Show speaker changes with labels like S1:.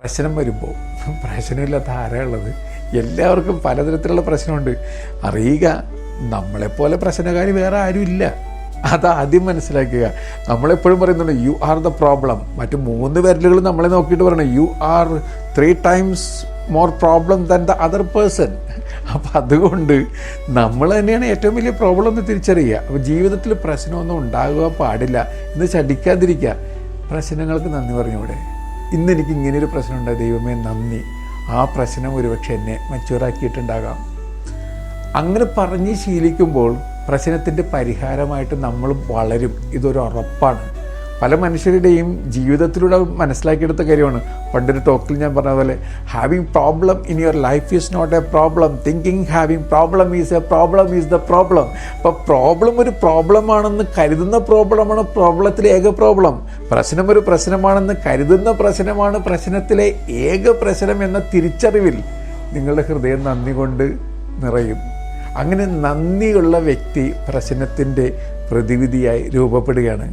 S1: പ്രശ്നം വരുമ്പോൾ പ്രശ്നമില്ലാത്ത ആരാ ഉള്ളത്? എല്ലാവർക്കും പലതരത്തിലുള്ള പ്രശ്നമുണ്ട്. അറിയുക, നമ്മളെപ്പോലെ പ്രശ്നക്കാർ വേറെ ആരുമില്ല. അതാദ്യം മനസ്സിലാക്കുക. നമ്മളെപ്പോഴും പറയുന്നുണ്ട് യു ആർ ദ പ്രോബ്ലം. മറ്റു 3 വിരലുകൾ നമ്മളെ നോക്കിയിട്ട് പറയണം you are 3 times more problem than the other person. അപ്പം അതുകൊണ്ട് നമ്മൾ തന്നെയാണ് ഏറ്റവും വലിയ പ്രോബ്ലം എന്ന് തിരിച്ചറിയുക. അപ്പോൾ ജീവിതത്തിൽ പ്രശ്നമൊന്നും ഉണ്ടാകുക പാടില്ല എന്ന് ചടിക്കാതിരിക്കുക. പ്രശ്നങ്ങൾക്ക് നന്ദി പറഞ്ഞൂടെ? ഇന്നെനിക്ക് ഇങ്ങനെയൊരു പ്രശ്നം ഉണ്ടായി, ദൈവമേ നന്ദി. ആ പ്രശ്നം ഒരുപക്ഷെ എന്നെ മച്ചുവറാക്കിയിട്ടുണ്ടാകാം. അങ്ങനെ പറഞ്ഞ് ശീലിക്കുമ്പോൾ പ്രശ്നത്തിൻ്റെ പരിഹാരമായിട്ട് നമ്മൾ വളരും. ഇതൊരു ഉറപ്പാണ്. പല മനുഷ്യരുടെയും ജീവിതത്തിലൂടെ മനസ്സിലാക്കിയെടുത്ത കാര്യമാണ്. പണ്ടൊരു ടോക്കിൽ ഞാൻ പറഞ്ഞ പോലെ, having problem in your life is not a problem, thinking having problem is a problem is the problem. അപ്പോൾ പ്രോബ്ലം ഒരു പ്രോബ്ലമാണെന്ന് കരുതുന്ന പ്രോബ്ലമാണ് പ്രോബ്ലത്തിലെ ഏക പ്രോബ്ലം. പ്രശ്നം ഒരു പ്രശ്നമാണെന്ന് കരുതുന്ന പ്രശ്നമാണ് പ്രശ്നത്തിലെ ഏക പ്രശ്നം എന്ന തിരിച്ചറിവിൽ നിങ്ങളുടെ ഹൃദയം നന്ദി കൊണ്ട് നിറയും. അങ്ങനെ നന്ദിയുള്ള വ്യക്തി പ്രശ്നത്തിൻ്റെ പ്രതിവിധിയായി രൂപപ്പെടുകയാണ്.